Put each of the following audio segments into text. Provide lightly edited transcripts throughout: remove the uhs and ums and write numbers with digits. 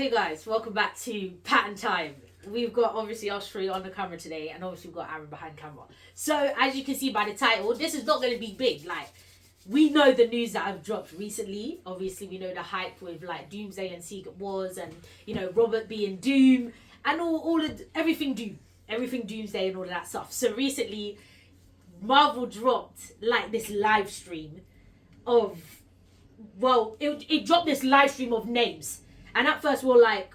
Hey guys, welcome back to Patten Time. We've got obviously us three on the camera today, and obviously we've got Aaron behind camera. So as you can see by the title, this is not going to be big. Like, we know the news that have dropped recently. Obviously, we know the hype with like Doomsday and Secret Wars, and you know Robert being Doom, and everything Doomsday and all of that stuff. So recently, Marvel dropped like this live stream of, it dropped this live stream of names. And at first we were like,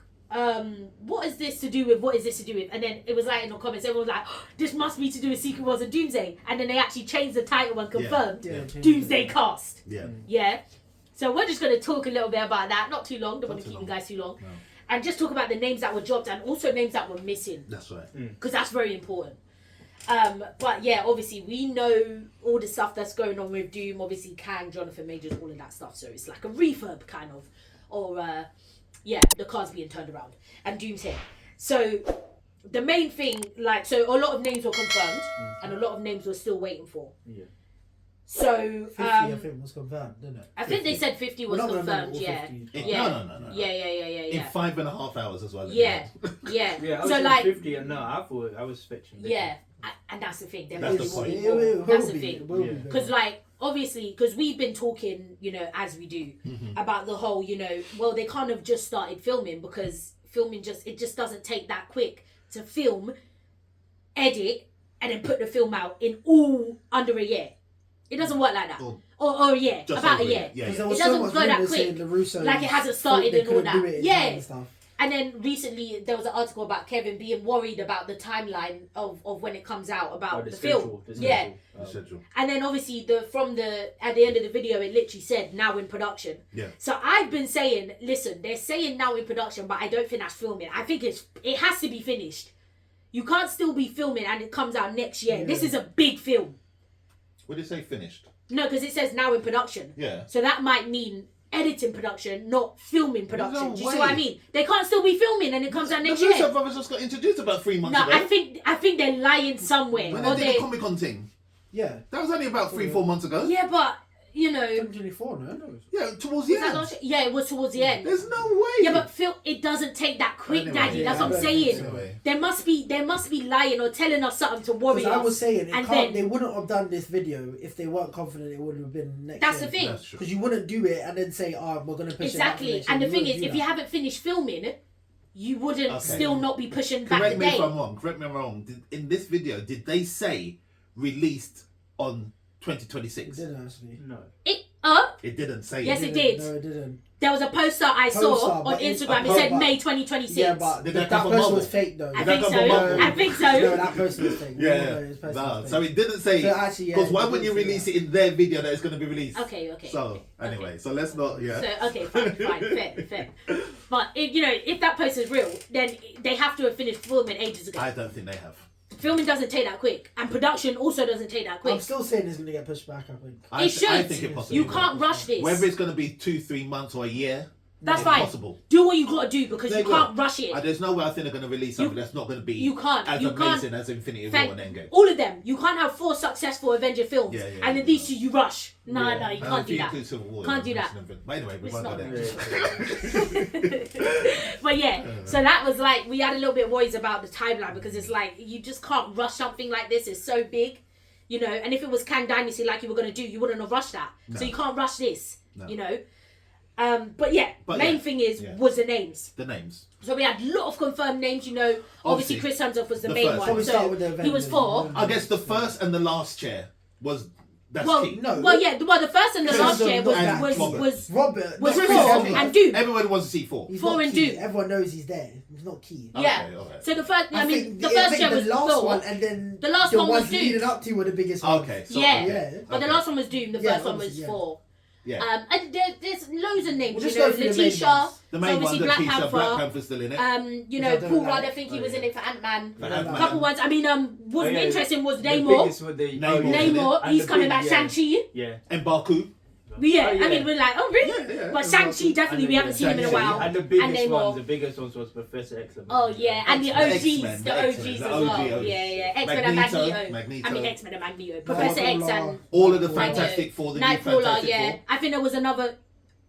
what is this to do with? What is this to do with? And then it was like in the comments, everyone was like, oh, this must be to do with Secret Wars and Doomsday. And then they actually changed the title and confirmed Doomsday cast. Yeah. So we're just going to talk a little bit about that. Not too long. Don't want to keep you guys too long. No. And just talk about the names that were dropped and also names that were missing. That's right. Because that's very important. But yeah, obviously we know all the stuff that's going on with Doom. Obviously Kang, Jonathan Majors, all of that stuff. So it's like a refurb kind of. Or... the cards being turned around and Doom's here. So the main thing, so a lot of names were confirmed and a lot of names we're still waiting for. Yeah. So 50 I think was confirmed, didn't it? I think they said 50 was confirmed. Yeah. No. Yeah. In 5.5 hours as well. Yeah. Yeah. I was so 50 and no, I thought I was expecting. Yeah, and that's the thing. That's the point. That's the thing. Because obviously, because we've been talking, as we do, about the whole, they kind of just started filming because filming just doesn't take that quick to film, edit, and then put the film out in all under a year. It doesn't work like that. Or a year, about a year. Yeah. It doesn't go that quick. Like it hasn't started and all that. Yeah. And then recently there was an article about Kevin being worried about the timeline of when it comes out about the film. The schedule. And then obviously at the end of the video it literally said now in production. Yeah. So I've been saying, listen, they're saying now in production, but I don't think that's filming. I think it has to be finished. You can't still be filming and it comes out next year. Yeah. This is a big film. What did it say finished? No, because it says now in production. Yeah. So that might mean editing production, not filming production. No Do you see what I mean? They can't still be filming and it comes out next year. The Russo brothers just got introduced about 3 months ago. No, I think they're lying somewhere. When they did the Comic-Con thing. Yeah. That was only about 3-4 months ago. Yeah, but, 2024, no? Yeah, towards the end. Yeah, it was towards the end. There's no way. Yeah, but Phil, it doesn't take that quick, anyway, Daddy. That's what I'm saying. Anyway. They must be lying or telling us something to worry us. I was saying, then, they wouldn't have done this video if they weren't confident it would have been next That's year. the thing. Because you wouldn't do it and then say, we're going to push it back to next year. And the thing is, if you haven't finished filming, you wouldn't still not be pushing back the date. Correct me if I'm wrong. In this video, did they say released on 2026? It didn't actually. No. It didn't say Yes, it. it did. No, it didn't. There was a poster I saw on Instagram. It said May 2026. Yeah, but that poster was fake though. I think so. No, that poster was fake. No, so it didn't say. Because why wouldn't you release it in their video that it's going to be released? Okay. So, anyway, so let's not, So, okay, fine, fair. But, if that poster's real, then they have to have finished filming ages ago. I don't think they have. Filming doesn't take that quick, and production also doesn't take that quick. I'm still saying it's going to get pushed back, I think. It should. I think it possibly You can't rush this. Whether it's going to be 2-3 months or a year, that's fine. Possible. Do what you got to do because you can't rush it. There's no way I think they're going to release something that's not going to be as amazing as Infinity War and Endgame. All of them. You can't have 4 successful Avenger films and then these 2 you rush. No, you can't do that. Can't do that. But anyway, we won't go there. But so that was like, we had a little bit of worries about the timeline because it's like, you just can't rush something like this. It's so big, and if it was Kang Dynasty like you were going to do, you wouldn't have rushed that. No. So you can't rush this, But main thing was the names. The names. So we had a lot of confirmed names, Obviously Chris Hemsworth was the main one. So he was 4. I guess the first and the last chair was... That's key. No. The first and the last chair was Robert. Was 4 and Doom. Everyone wants to see 4. He's 4 and Doom. Everyone knows he's there. He's not key. Yeah. Okay. So the first, the first chair was the last 4. one, and then the last one was Doom. Leading up to were the biggest ones. Okay. But the last one was Doom. The first one was 4. Yeah. And there's loads of names. Letitia. The main one, Black Letitia, Panther. Black Panther's still in it. Paul Rudd, I think he was in it for Ant-Man. A couple ones. What's interesting was Namor. Namor, he's coming back. Shang-Chi. Yeah. And Baku. Yeah, we're like, oh really? Yeah. But Shang-Chi definitely, we haven't seen him in a while. And the biggest ones was Professor X. Oh yeah, and the OGs, the OGs as well. OGs. Yeah. X-Men and Magneto. X-Men and Magneto. Professor X and all of the Fantastic Four, the new Nightcrawler, Fantastic Four. I think there was another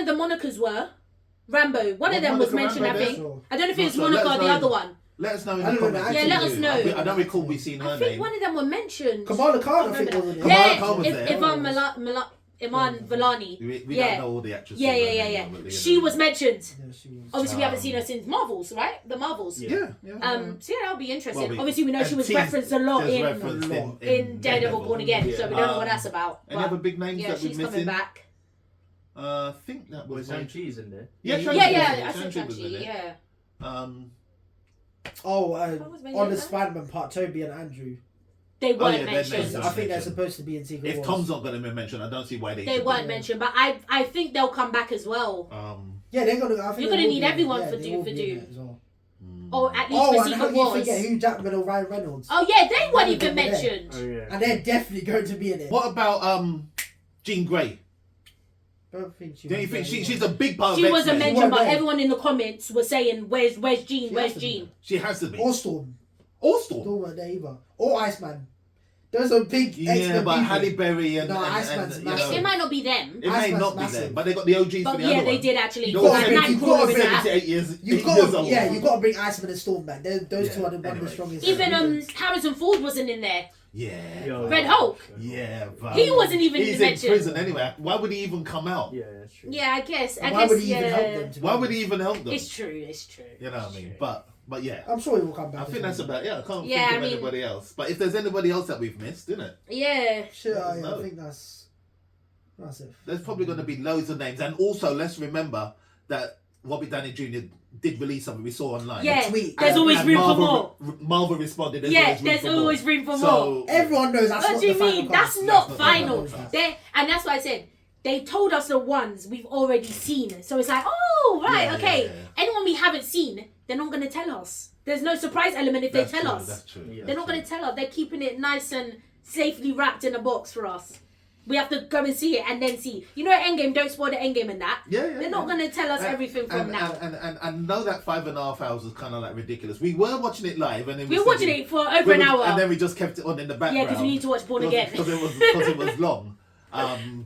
of the monikers were Rambo. One of them was Monica mentioned, I Rambo think. there? I don't know if it was Not sure. Monica Let or us the know. other one. Let us know in I the don't know, comments. Yeah, let us know. I don't recall we seen her I think name. one of them were mentioned. Kamala Khan, I think, Remember wasn't that. it? Kamala Yeah, Khan was there. Iman Vellani. We Yeah. don't know all the actresses. Yeah. She was mentioned. Yeah, she was. Obviously, we haven't seen her since Marvels, right? The Marvels. Yeah. So yeah, that'll be interesting. Well, Obviously, we know she was referenced a lot in Daredevil Born Again, so we don't know what that's about. Any other big names Yeah, that we're she's coming missing? back. I think that Well, was Shang-Chi's in there. Yeah, Yeah, Shang-Chi I was said in it. Shang-Chi, yeah. Oh, was my on the name? Spider-Man part, Toby and Andrew. They weren't yeah, they're mentioned. mentioned. I think they're supposed to be in Secret If Wars. Tom's not going to be mentioned, I don't see why they They should weren't be. mentioned, but I think they'll come back as well. Yeah, they're gonna. I think You're they gonna will need be in it. everyone Yeah, for they Doom will for be in Doom. it as well. Or at least Oh, for and Secret how you Wars. forget Hugh Jackman or Ryan Reynolds? Oh yeah, they weren't even Yeah. mentioned. Oh yeah. And they're definitely going to be in it. What about Jean Grey? Don't think she. Don't you was think there, she's a big part She of wasn't X-Men? mentioned, but there. everyone in the comments was saying, "Where's Jean? She Where's has to be Jean?" She has to be. Or Storm. Or Storm. Storm weren't there either. Or Iceman. Those are big Yeah, X-Men but people. Halle Berry and, No, and Iceman's you massive. know, It might not be them, it may Iceman's not be massive. there, but they got the OGs but for the yeah, other they one. did actually. No, Because I think you've Nightcrawler got was to in that. 78 years. You've 8 years got, old. yeah, you've got to bring Iceman and Storm back. Those Yeah, two are one of anyway. the strongest. Even Harrison Ford wasn't in there. Yeah. Yo, Red Hulk. Yeah, but He wasn't even he's in mentioned. prison anyway. Why would he even come out? Yeah, that's true. Yeah, I guess. And why would he even help them? to be Why would honest? he even help them? It's true. It's true. You know what I mean? But yeah. I'm sure he will come back. I think that's about I can't Yeah, think I of mean- anybody else. But if there's anybody else that we've missed, isn't it? Yeah. Sure, Let us yeah, know. I think that's it. There's probably going to be loads of names. And also, let's remember that Robert Downey Jr. did release something we saw online. Yeah. Tweet. There's always And room for Marvel, more. Marvel responded. Yeah, there's always room for more. So, Everyone knows that's What not do you the final mean? cast. That's not not final. the final cast. And that's why I said they told us the ones we've already seen. So it's like, oh, right, Yeah, okay. yeah. Anyone we haven't seen, they're not going to tell us. There's no surprise element if That's they tell true, us. That's true. Yeah. They're not going to tell us. They're keeping it nice and safely wrapped in a box for us. We have to go and see it and then see. You know, Endgame, don't spoil the Endgame and that. Yeah, They're not going to tell us everything from now. And know that 5.5 hours was kind of like ridiculous. We were watching it live, and then We were watching it for over an hour. and then we just kept it on in the background. Yeah, because we need to watch Born Again. because it was long.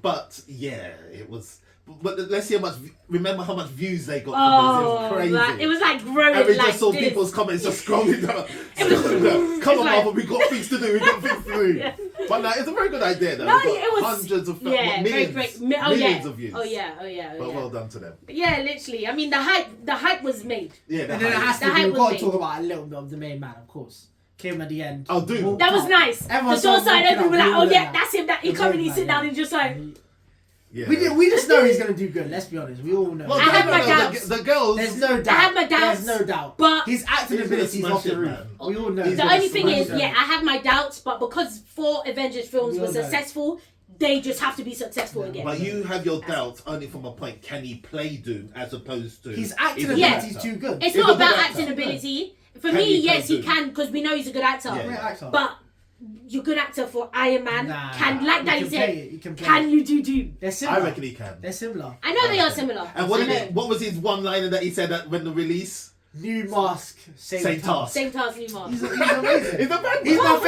But yeah, it was. But let's see how much. Remember how much views they got. Oh, for this. It was crazy. like, it was like growing And we like just saw this. people's comments just scrolling down. It was- Come it's on, like- Marvel, we got things to do. We got things to do. Yeah. But like, it's a very good idea. Though. No, We got it was hundreds of yeah, millions, very great. millions of views. Oh yeah. But well done to them. Yeah, literally. I mean, the hype was made. Yeah, And then it has The to be, hype we've was got to big. talk about a little bit of the main man, of course. Came at the end. Oh, dude. Walked That was out. nice. Everyone The door started side, walking everyone out. like, We oh all yeah, know that's him. That he The come and main he man, sit down yeah. and just like. Yeah. We just know he's gonna do good. Let's be honest. We all know. Well, I had my doubts. The girls. There's no doubt. I have my doubts. There's no doubt. But His acting He's gonna ability is smash off the it, roof. man. We all know. He's the gonna only thing smash is, it. yeah, I have my doubts, but because 4 Avengers films We were all know. successful, they just have to be successful Yeah. again. But you have your doubts only from a point. Can he play Doom as opposed to His acting he's a Yeah. ability is actor. too good. It's He's not a good about actor. acting ability. For Can me, he play yes, he Doom? can because we know he's a good actor. Yeah. Great actor. But you're a good actor for Iron Man. Nah, Can, like he Danny can play said, it, he can play can it. you do Doom? They're I similar. reckon he can. They're similar. I know they are similar. And what, I know. what was his one-liner that he said at when the release? New mask, same Same task. task. Same task, new mark. He's amazing. He's a bad He's man.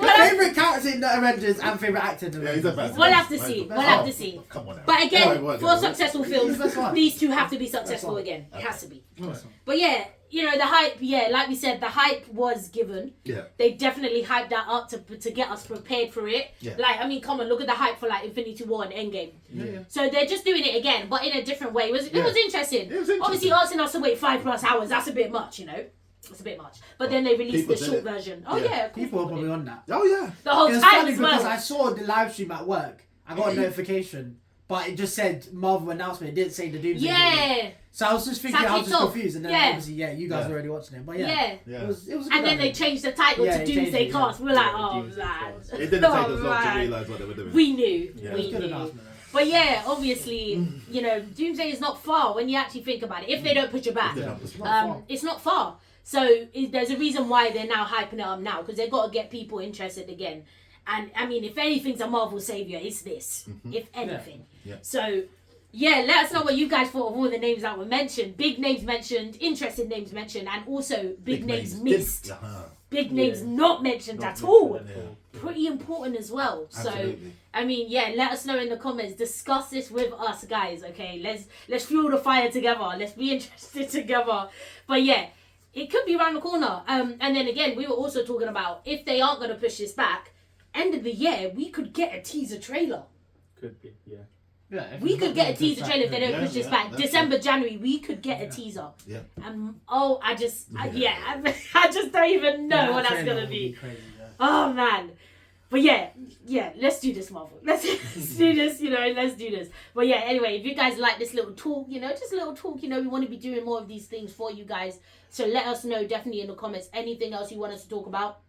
my favorite character in the Avengers and favorite actor in the Yeah, he's Avengers. a bad We'll man. have to see. We'll have to see. Come on now. But again, Alright, well, for yeah, successful That's films, fine. these two have to be successful fine. again. It has to be. Alright. But yeah, you know, the hype, yeah, like we said, the hype was given. Yeah. They definitely hyped that up to get us prepared for it. Yeah. Like, I mean, come on, look at the hype for like Infinity War and Endgame. Yeah. So they're just doing it again, but in a different way. It was Yeah. interesting. It was interesting. Obviously, asking us to wait 5+ hours, that's a bit much, you know. It's a bit much. But then they released People the did short it. version. Oh Yeah. yeah, of course People are people probably did. on that. Oh yeah. The whole It was time funny as because well. I saw the live stream at work. I got a notification, but it just said Marvel announcement. It didn't say the Doomsday. Yeah. So I was just thinking, So I I was just kicked off. confused, and then Yeah. obviously, you guys Yeah. were already watching it, but Yeah. Yeah. it was a good And then they idea. changed the title Yeah, to they changed Doomsday it, Cast. yeah. We're like, Yeah, oh Doomsday man. Cast. It didn't take Oh, us long to man. realise what they were doing. We knew. Yeah. It was We good knew. announcement. But yeah, obviously, you know, Doomsday is not far when you actually think about it. If they don't push it back, If they Yeah, don't push it's it not back. far. it's not far. So there's a reason why they're now hyping it up now because they've got to get people interested again. And I mean, if anything's a Marvel savior, it's this. If anything. Yeah. So yeah, let us know what you guys thought of all the names that were mentioned. Big names mentioned, interesting names mentioned, and also big names missed. Big names not mentioned Not at mentioned all. at all. Pretty important as well. Absolutely. So, I mean, yeah, let us know in the comments. Discuss this with us, guys. Okay, let's fuel the fire together. Let's be interested together. But yeah, it could be around the corner. And then again, we were also talking about if they aren't going to push this back, end of the year we could get a teaser trailer. Could be, yeah. Yeah, if We it's could not get a gonna teaser push trailer if they back, don't Yeah, push this yeah, back. that's December, January, we could get a teaser. Yeah. I just don't even know that what that's trailer gonna would be. crazy, yeah. Oh man. But yeah, let's do this, Marvel. Let's do this, let's do this. But yeah, anyway, if you guys like this little talk, just a little talk, we want to be doing more of these things for you guys. So let us know definitely in the comments anything else you want us to talk about.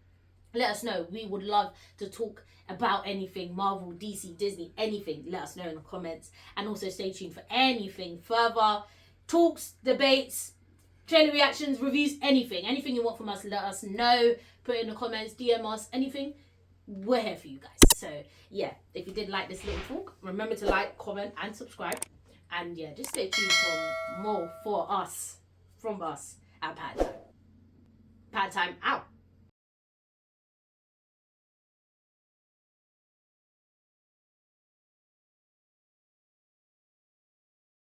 Let us know. We would love to talk about anything, Marvel, DC, Disney, anything. Let us know in the comments. And also stay tuned for anything further. Talks, debates, trailer reactions, reviews, anything. Anything you want from us, let us know. Put it in the comments, DM us, anything. We're here for you guys. So yeah, if you did like this little talk, remember to like, comment, and subscribe. And yeah, just stay tuned for more from us at Patten Time. Patten Time out.